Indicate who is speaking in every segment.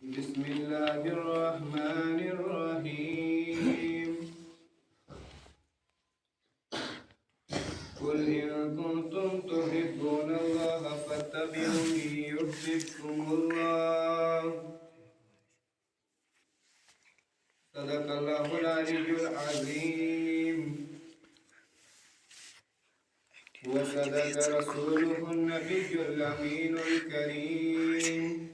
Speaker 1: بسم الله الرحمن الرحيم قل إن كنتم تحبون الله فاتبعوني يحببكم الله صدق الله العلي العظيم وصدق رسوله النبي الأمين الكريم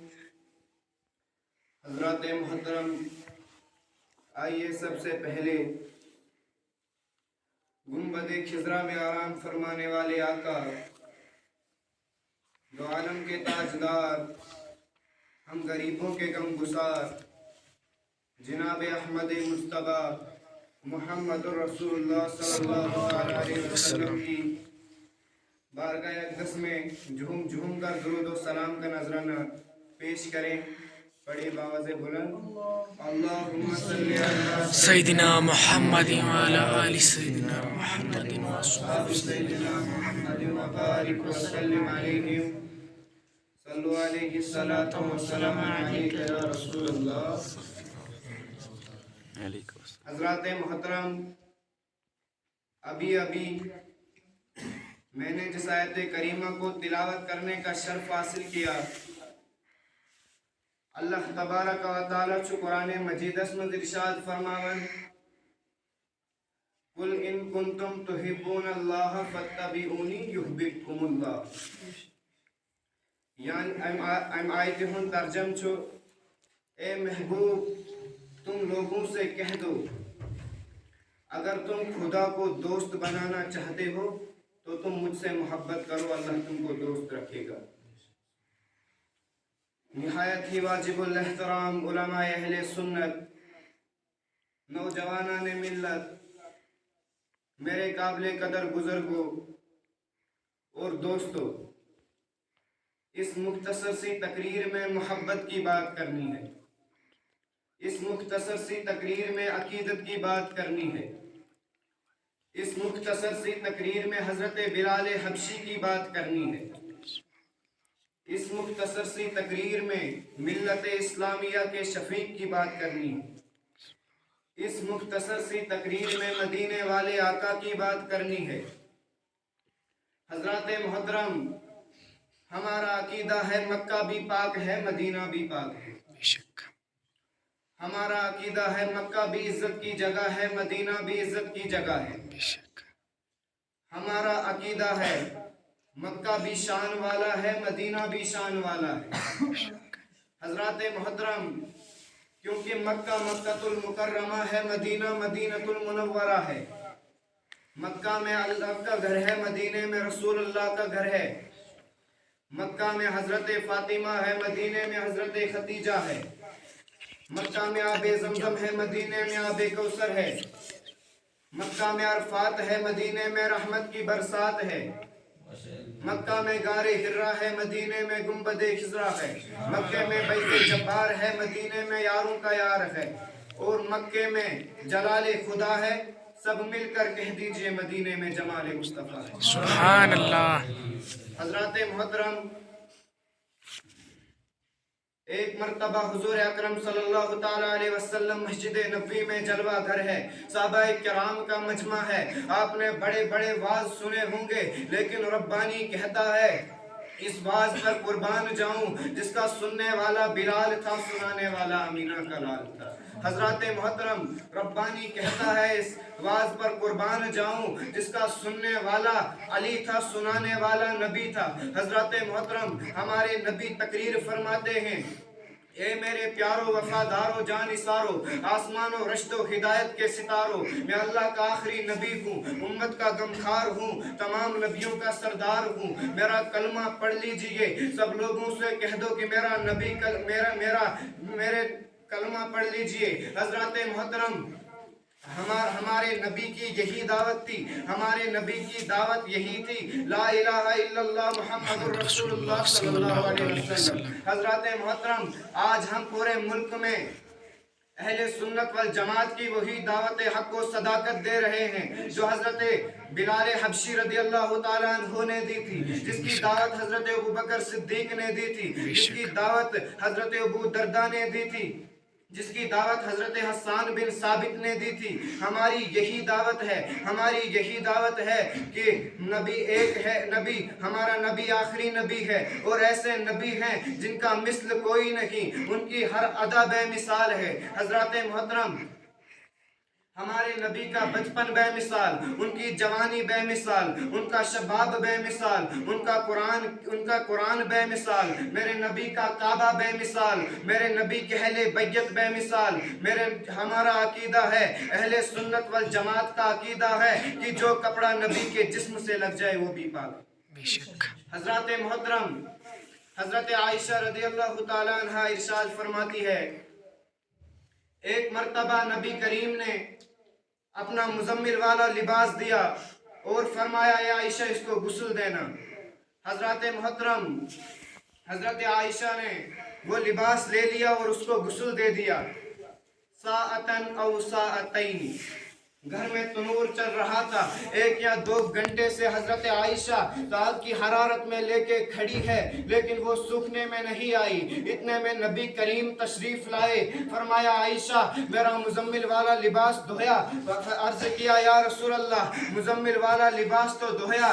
Speaker 1: حضرات محترم، آئیے سب سے پہلے گنبد خضرا میں آرام فرمانے والے آقا، دو عالم کے تاجدار، ہم غریبوں کے غم گسار، جناب احمد مصطفیٰ محمد رسول اللہ صلی اللہ علیہ وسلم کی بارگاہ اقدس میں جھوم جھوم کر درود و سلام کا نذرانہ پیش کریں۔ بڑی باواز بلند اللہم صلی علی
Speaker 2: سیدنا محمد وعلی آل سیدنا محمد
Speaker 1: اصحاب سیدنا محمد وبارک وسلم علیہم صلو علیہ الصلاۃ والسلام علیک یا رسول اللہ۔ حضرات محترم، ابھی میں نے جس آیت کریمہ کو تلاوت کرنے کا شرف حاصل کیا، اللہ تبارک و تعالی چو قرآن مجید اسمد ارشاد فرماون قل ان کنتم تحبون اللہ فاتبعونی یحببکم اللہ، یعنی ایم آیت ہن ترجم چھو اے محبوب تم لوگوں سے کہہ دو اگر تم خدا کو دوست بنانا چاہتے ہو تو تم مجھ سے محبت کرو، اللہ تم کو دوست رکھے گا۔ نہایت ہی واجب الاحترام علماء اہل سنت، نوجوانان ملت، میرے قابل قدر بزرگوں اور دوستوں، اس مختصر سی تقریر میں محبت کی بات کرنی ہے، اس مختصر سی تقریر میں عقیدت کی بات کرنی ہے، اس مختصر سی تقریر میں حضرت بلال حبشی کی بات کرنی ہے، اس مختصر سی تقریر میں ملت اسلامیہ کے شفیق کی بات کرنی ہے، اس مختصر سی تقریر میں مدینے والے آقا کی بات کرنی ہے۔ حضرات محترم، ہمارا عقیدہ ہے مکہ بھی پاک ہے، مدینہ بھی پاک ہے۔ ہمارا عقیدہ ہے مکہ بھی عزت کی جگہ ہے، مدینہ بھی عزت کی جگہ ہے۔ ہمارا عقیدہ ہے مکہ بھی شان والا ہے، مدینہ بھی شان والا ہے۔ حضرات محترم، کیونکہ مکہ مکۃ المکرمہ ہے، مدینہ مدینۃ المنورہ ہے۔ مکہ میں اللہ کا گھر ہے، مدینے میں رسول اللہ کا گھر ہے۔ مکہ میں حضرت فاطمہ ہے، مدینے میں حضرت خدیجہ ہے۔ مکہ میں آب زمزم ہے، مدینے میں آب کوثر ہے۔ مکہ میں عرفات ہے، مدینے میں رحمت کی برسات ہے۔ مکہ میں غار حرا ہے، مدینے میں گنبد خضرا ہے۔ مکہ میں بیت جبار ہے، مدینے میں یاروں کا یار ہے۔ اور مکہ میں جلال خدا ہے، سب مل کر کہہ دیجئے مدینے میں جمال مصطفیٰ ہے۔
Speaker 2: سبحان اللہ۔
Speaker 1: حضرات محترم، ایک مرتبہ حضور اکرم صلی اللہ تعالیٰ علیہ وسلم مسجد نبوی میں جلوہ گھر ہے، صحابہ کرام کا مجمع ہے۔ آپ نے بڑے بڑے واعظ سنے ہوں گے، لیکن ربانی کہتا ہے اس واعظ پر قربان جاؤں جس کا سننے والا بلال تھا، سنانے والا امینہ کا لال تھا۔ حضرات محترم، ربانی کہتا ہے اس واعظ پر قربان جاؤں جس کا سننے والا علی تھا، سنانے والا نبی تھا۔ حضرات محترم، ہمارے نبی تقریر فرماتے ہیں اے میرے پیارو وفادارو جان نثارو، آسمان و رشت و ہدایت کے ستاروں، میں اللہ کا آخری نبی ہوں، امت کا غمخوار ہوں، تمام نبیوں کا سردار ہوں۔ میرا کلمہ پڑھ لیجئے، سب لوگوں سے کہہ دو کہ میرا نبی میرے کلمہ پڑھ لیجئے۔ حضرات محترم، ہمارے نبی کی یہی دعوت تھی، ہمارے نبی کی دعوت یہی تھی، لا الہ الا اللہ محمد رسول اللہ صلی اللہ علیہ وسلم۔ حضرات محترم، آج ہم پورے ملک میں اہل سنت والجماعت کی وہی دعوت حق و صداقت دے رہے ہیں جو حضرت بلال حبشی رضی اللہ تعالیٰ عنہ نے دی تھی، جس کی دعوت حضرت ابوبکر صدیق نے دی تھی، جس کی دعوت حضرت ابو دردہ نے دی تھی، جس کی دعوت حضرت حسان بن ثابت نے دی تھی۔ ہماری یہی دعوت ہے، ہماری یہی دعوت ہے کہ نبی ایک ہے، نبی ہمارا نبی آخری نبی ہے، اور ایسے نبی ہیں جن کا مثل کوئی نہیں، ان کی ہر ادا بے مثال ہے۔ حضرات محترم، ہمارے نبی کا بچپن بے مثال، ان کی جوانی بے مثال، ان کا شباب بے مثال، ان کا قرآن بے مثال، میرے نبی کا کعبہ بے مثال، میرے نبی کے اہل بیت بے مثال۔ ہمارا عقیدہ ہے، اہل سنت والجماعت کا عقیدہ ہے کہ جو کپڑا نبی کے جسم سے لگ جائے وہ بھی پاک۔
Speaker 2: بے شک
Speaker 1: حضرات محترم، حضرت عائشہ رضی اللہ تعالیٰ عنہ ارشاد فرماتی ہے، ایک مرتبہ نبی کریم نے اپنا مزمل والا لباس دیا اور فرمایا اے عائشہ اس کو غسل دینا۔ حضرات محترم، حضرت عائشہ نے وہ لباس لے لیا اور اس کو غسل دے دیا۔ ساعتن او ساعتین، گھر میں تنور چل رہا تھا، 1 یا 2 گھنٹے سے حضرت عائشہ آگ کی حرارت میں لے کے کھڑی ہے، لیکن وہ سوکھنے میں نہیں آئی۔ اتنے میں نبی کریم تشریف لائے، فرمایا عائشہ میرا مزمل والا لباس دھویا؟ عرض کیا یا رسول اللہ مزمل والا لباس تو دھویا،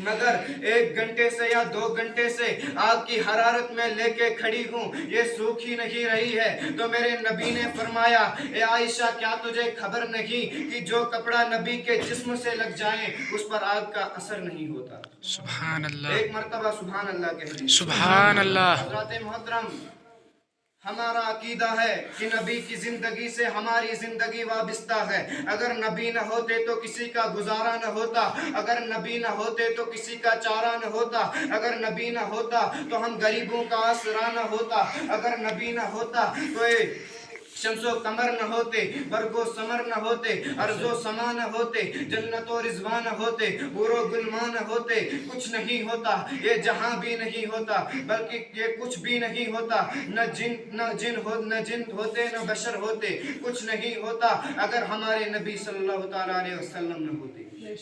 Speaker 1: مگر 1 گھنٹے سے یا 2 گھنٹے سے آگ کی حرارت میں لے کے کھڑی ہوں، یہ سوکھ ہی نہیں رہی ہے۔ تو میرے نبی نے فرمایا اے عائشہ کیا تجھے خبر نہیں کہ جو کپڑا نبی کے جسم سے لگ جائیں اس پر آگ کا اثر نہیں ہوتا؟
Speaker 2: سبحان اللہ،
Speaker 1: ایک مرتبہ سبحان اللہ کہہ دیجیے۔
Speaker 2: سبحان اللہ۔
Speaker 1: حضرات محترم، ہمارا عقیدہ ہے کہ نبی کی زندگی سے ہماری زندگی وابستہ ہے۔ اگر نبی نہ ہوتے تو کسی کا گزارا نہ ہوتا، اگر نبی نہ ہوتے تو کسی کا چارہ نہ ہوتا، اگر نبی نہ ہوتا تو ہم غریبوں کا آسرا نہ ہوتا، اگر نبی نہ ہوتا تو شمس و قمر نہ ہوتے، برگ و ثمر نہ ہوتے، ارض و سما نہ ہوتے، جنت و رضوان نہ ہوتے، حور و گلما نہ ہوتے، کچھ نہیں ہوتا، یہ جہاں بھی نہیں ہوتا، بلکہ یہ کچھ بھی نہیں ہوتا، نہ جن ہوتے نہ بشر ہوتے، کچھ نہیں ہوتا اگر ہمارے نبی صلی اللہ تعالیٰ علیہ وسلم نہ ہوتے۔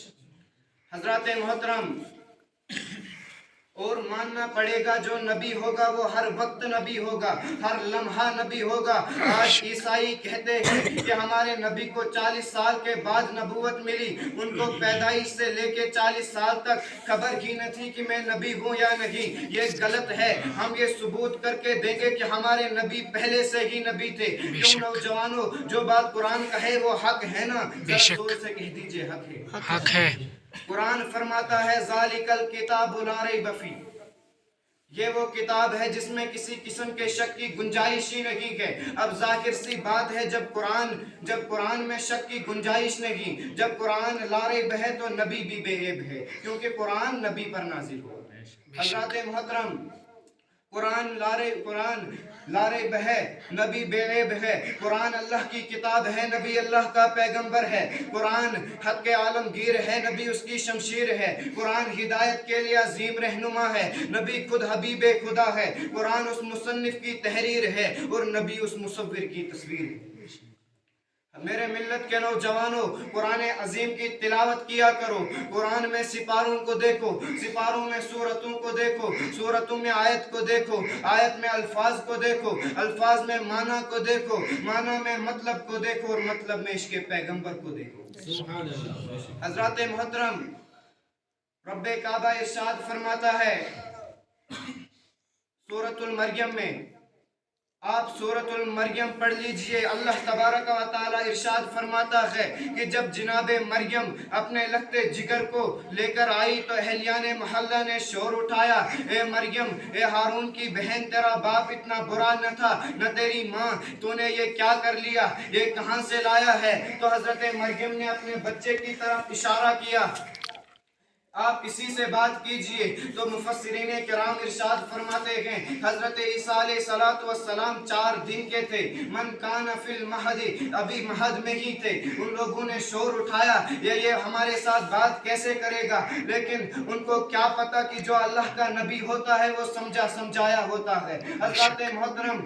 Speaker 1: حضرات محترم، اور ماننا پڑے گا جو نبی ہوگا وہ ہر وقت نبی ہوگا، ہر لمحہ نبی ہوگا۔ آج عیسائی کہتے ہیں کہ ہمارے نبی کو 40 سال کے بعد نبوت ملی، ان کو پیدائش سے لے کے 40 سال تک خبر ہی نہ تھی کہ میں نبی ہوں یا نہیں۔ یہ غلط ہے، ہم یہ ثبوت کر کے دیں گے کہ ہمارے نبی پہلے سے ہی نبی تھے۔ کیوں نوجوانوں، جو بات قرآن کہے وہ حق ہے نا؟ ذرا زور سے کہہ دیجئے حق ہے،
Speaker 2: حق ہے۔
Speaker 1: قرآن فرماتا ہے ذالک الکتاب لا ریب فیہ، یہ وہ کتاب ہے جس میں کسی قسم کے شک کی گنجائش ہی نہیں ہے۔ اب ظاہر سی بات ہے جب قرآن میں شک کی گنجائش نہیں، جب قرآن لا ریب ہے تو نبی بھی بے عیب ہے، کیونکہ قرآن نبی پر نازل ہوا۔ حضرات محترم، قرآن لا ریب ہے، نبی بے عیب ہے، قرآن اللہ کی کتاب ہے، نبی اللہ کا پیغمبر ہے، قرآن حق کے عالمگیر ہے، نبی اس کی شمشیر ہے، قرآن ہدایت کے لیے عظیم رہنما ہے، نبی خود حبیب خدا ہے، قرآن اس مصنف کی تحریر ہے اور نبی اس مصور کی تصویر ہے۔ میرے ملت کے نوجوانوں، قرآن عظیم کی تلاوت کیا کرو، قرآن میں سپاروں کو دیکھو، سپاروں میں سورتوں کو دیکھو، سورتوں میں آیت کو دیکھو، آیت میں الفاظ کو دیکھو، الفاظ میں معنی کو دیکھو، معنی میں مطلب کو دیکھو اور مطلب میں عشق پیغمبر کو دیکھو۔ حضرات محترم، رب کعبہ ارشاد فرماتا ہے سورۃ المریم میں، آپ سورۃ المریم پڑھ لیجئے، اللہ تبارک و تعالی ارشاد فرماتا ہے کہ جب جناب مریم اپنے لخت جگر کو لے کر آئی تو اہلیان محلہ نے شور اٹھایا، اے مریم، اے ہارون کی بہن، تیرا باپ اتنا برا نہ تھا، نہ تیری ماں، تو نے یہ کیا کر لیا، یہ کہاں سے لایا ہے؟ تو حضرت مریم نے اپنے بچے کی طرف اشارہ کیا، آپ اسی سے بات کیجئے۔ تو مفسرین کرام ارشاد فرماتے ہیں حضرت عیسیٰ علیہ السلام 4 دن کے تھے، من کان فی المہد، ابھی مہد میں ہی تھے۔ ان لوگوں نے شور اٹھایا یہ ہمارے ساتھ بات کیسے کرے گا، لیکن ان کو کیا پتا کہ جو اللہ کا نبی ہوتا ہے وہ سمجھایا ہوتا ہے۔ حضرات محترم،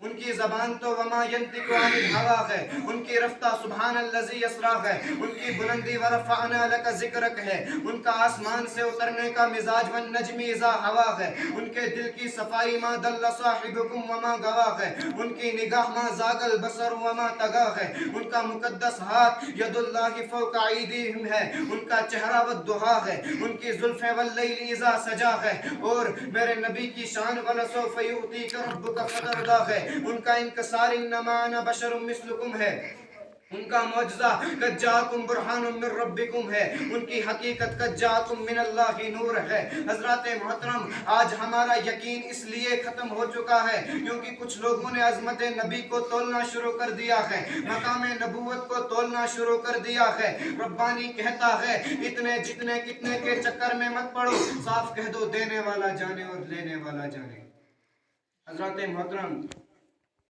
Speaker 1: ان کی زبان تو وما ینطق عن الہوا ہے، ان کی رفتہ سبحان الذی یسرا ہے، ان کی بلندی ورفعنا لک ذکرک ہے، ان کا آسمان سے اترنے کا مزاج والنجم اذا ہوا ہے، ان کے دل کی صفائی ما دل صاحبکم وما غوا ہے، ان کی نگاہ ما زاغ البصر وما طغا ہے، ان کا مقدس ہاتھ ید اللہ فوق ایدیہم ہے، ان کا چہرہ والضحا ہے، ان کی زلفیں واللیل اذا سجا ہے، اور میرے نبی کی شان ولسوف یؤتیک ربک فترضی ہے، ان کا انکسار انما انا بشر مثلکم ہے، ان کا معجزہ قد جاءکم برہان من ربکم ہے، ان کی حقیقت قد جاءکم من اللہ نور ہے۔ حضرات محترم، آج ہمارا یقین اس لیے ختم ہو چکا ہے کیونکہ کچھ لوگوں نے عظمت نبی کو تولنا شروع کر دیا ہے، مقام نبوت کو تولنا شروع کر دیا ہے۔ ربانی کہتا ہے اتنے جتنے کتنے کے چکر میں مت پڑو، صاف کہہ دو دینے والا جانے اور لینے والا جانے۔ حضرات محترم،